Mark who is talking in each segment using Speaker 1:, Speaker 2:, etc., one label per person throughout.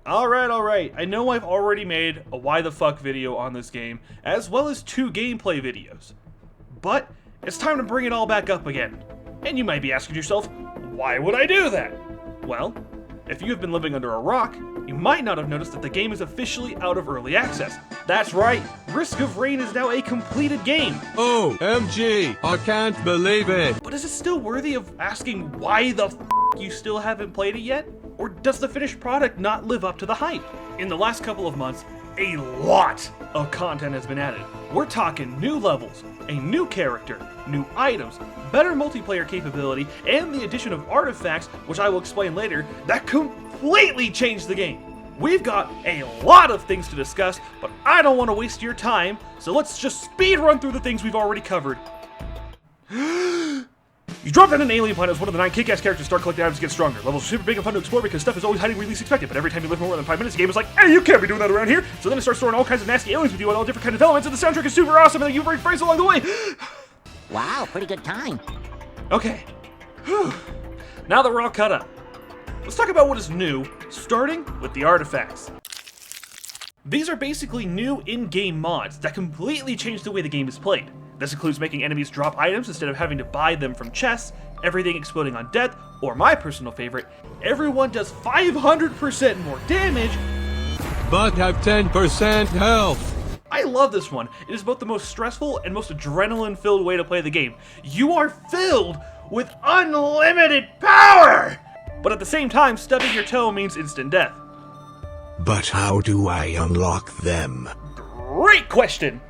Speaker 1: Alright, I know I've already made a why the fuck video on this game, as well as 2 gameplay videos. But, it's time to bring it all back up again. And you might be asking yourself, why would I do that? Well, if you have been living under a rock, you might not have noticed that the game is officially out of early access. That's right, Risk of Rain is now a completed game.
Speaker 2: OMG, I can't believe it.
Speaker 1: But is it still worthy of asking why the f you still haven't played it yet? Or does the finished product not live up to the hype? In the last couple of months, a lot of content has been added. We're talking new levels, a new character, new items, better multiplayer capability, and the addition of artifacts, which I will explain later, that completely changed the game. We've got a lot of things to discuss, but I don't want to waste your time, so let's just speed run through the things we've already covered. You drop down an alien planet as one of the 9 kick-ass characters, start collecting items to get stronger. Levels are super big and fun to explore because stuff is always hiding where you least expect it, but every time you live for more than 5 minutes, the game is like, hey, you can't be doing that around here! So then it starts throwing all kinds of nasty aliens with you on all different kinds of elements, and the soundtrack is super awesome, and then you break frames along the way!
Speaker 3: Wow, pretty good time.
Speaker 1: Okay. Now that we're all caught up, let's talk about what is new, starting with the artifacts. These are basically new in-game mods that completely change the way the game is played. This includes making enemies drop items instead of having to buy them from chests, everything exploding on death, or my personal favorite, everyone does 500% more damage,
Speaker 2: But have 10% health.
Speaker 1: I love this one. It is both the most stressful and most adrenaline-filled way to play the game. You are filled with unlimited power! But at the same time, stubbing your toe means instant death.
Speaker 4: But how do I unlock them?
Speaker 1: Great question!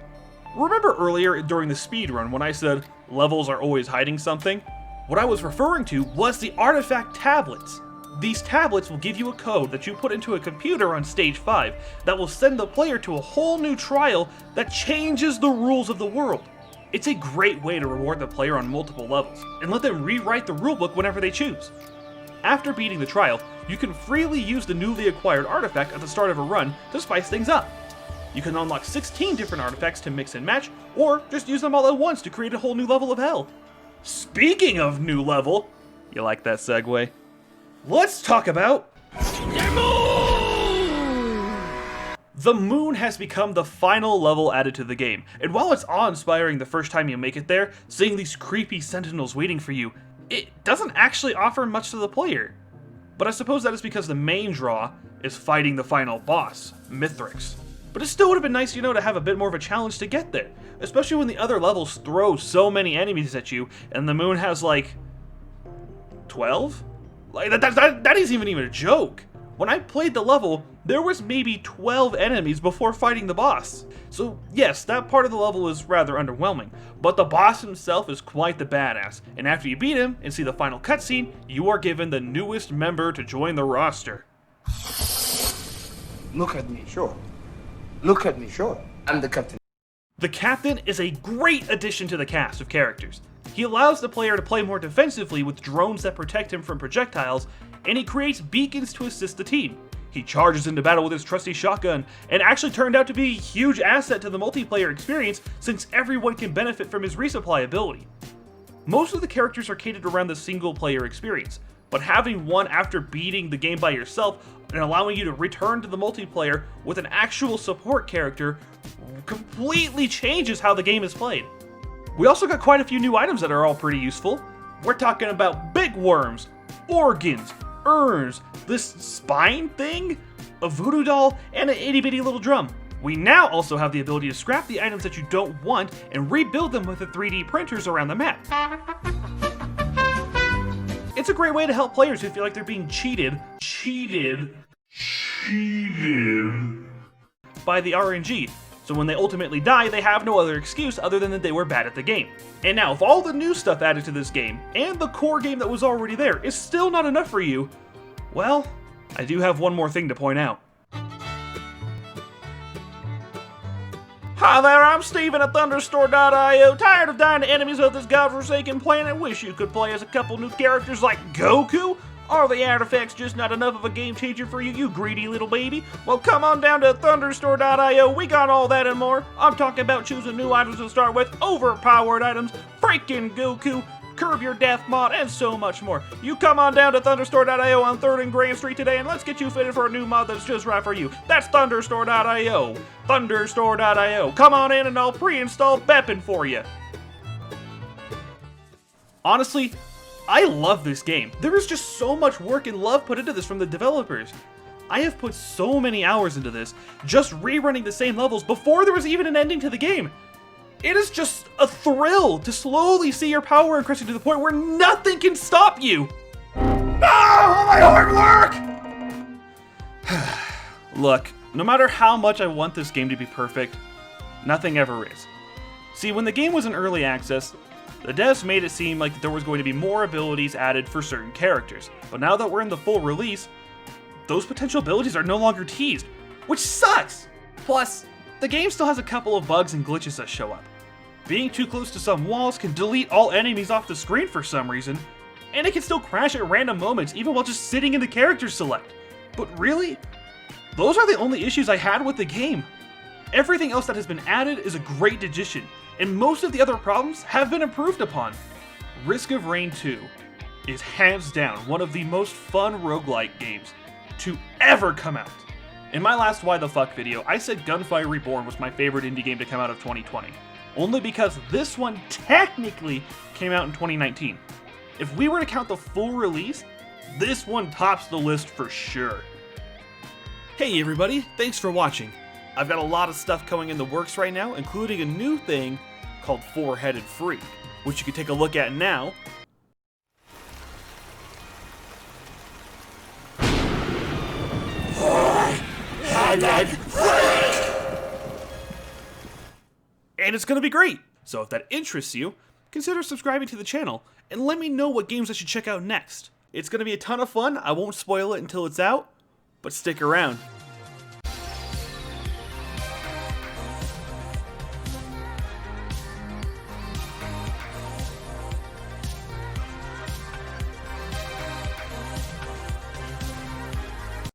Speaker 1: Remember earlier during the speedrun when I said levels are always hiding something? What I was referring to was the artifact tablets. These tablets will give you a code that you put into a computer on stage 5 that will send the player to a whole new trial that changes the rules of the world. It's a great way to reward the player on multiple levels, and let them rewrite the rulebook whenever they choose. After beating the trial, you can freely use the newly acquired artifact at the start of a run to spice things up. You can unlock 16 different artifacts to mix and match, or just use them all at once to create a whole new level of hell. Speaking of new level, you like that segue? Let's talk about the moon! The moon has become the final level added to the game, and while it's awe-inspiring the first time you make it there, seeing these creepy sentinels waiting for you, it doesn't actually offer much to the player. But I suppose that is because the main draw is fighting the final boss, Mithrix. But it still would have been nice, to have a bit more of a challenge to get there, especially when the other levels throw so many enemies at you, and the moon has like 12? Like that isn't even a joke. When I played the level, there was maybe 12 enemies before fighting the boss. So yes, that part of the level is rather underwhelming, but the boss himself is quite the badass, and after you beat him and see the final cutscene, you are given the newest member to join the roster.
Speaker 5: Look at me, sure. Look at me, sure. I'm the captain.
Speaker 1: The captain is a great addition to the cast of characters. He allows the player to play more defensively with drones that protect him from projectiles, and he creates beacons to assist the team. He charges into battle with his trusty shotgun, and actually turned out to be a huge asset to the multiplayer experience since everyone can benefit from his resupply ability. Most of the characters are catered around the single player experience, but having one after beating the game by yourself and allowing you to return to the multiplayer with an actual support character completely changes how the game is played. We also got quite a few new items that are all pretty useful. We're talking about big worms, organs, urns, this spine thing, a voodoo doll, and an itty bitty little drum. We now also have the ability to scrap the items that you don't want and rebuild them with the 3D printers around the map. It's a great way to help players who feel like they're being cheated by the RNG. So when they ultimately die, they have no other excuse other than that they were bad at the game. And now, if all the new stuff added to this game, and the core game that was already there, is still not enough for you, well, I do have one more thing to point out. Hi there, I'm Steven at thunderstormio. Tired of dying to enemies of this godforsaken planet? Wish you could play as a couple new characters like Goku? Are the artifacts just not enough of a game changer for you, you greedy little baby? Well, come on down to thunderstormio. We got all that and more. I'm talking about choosing new items to start with, overpowered items, freaking Goku, Curb Your Death mod, and so much more. You come on down to thunderstormio on 3rd and Grand Street today, and let's get you fitted for a new mod that's just right for you. That's thunderstormio. Thunderstormio. Come on in and I'll pre-install Beppin for you. Honestly, I love this game. There is just so much work and love put into this from the developers. I have put so many hours into this, just rerunning the same levels before there was even an ending to the game. It is just a thrill to slowly see your power increasing to the point where nothing can stop you. All my hard work! Look, no matter how much I want this game to be perfect, nothing ever is. See, when the game was in early access, the devs made it seem like there was going to be more abilities added for certain characters, but now that we're in the full release, those potential abilities are no longer teased, which sucks! Plus, the game still has a couple of bugs and glitches that show up. Being too close to some walls can delete all enemies off the screen for some reason, and it can still crash at random moments even while just sitting in the character select. But really, those are the only issues I had with the game. Everything else that has been added is a great addition, and most of the other problems have been improved upon. Risk of Rain 2 is hands down one of the most fun roguelike games to ever come out. In my last Why the Fuck video, I said Gunfire Reborn was my favorite indie game to come out of 2020, only because this one technically came out in 2019. If we were to count the full release, this one tops the list for sure. Hey everybody, thanks for watching. I've got a lot of stuff coming in the works right now, including a new thing called Four-Headed Freak, which you can take a look at now. And it's going to be great. So if that interests you, consider subscribing to the channel and let me know what games I should check out next. It's going to be a ton of fun. I won't spoil it until it's out, but stick around.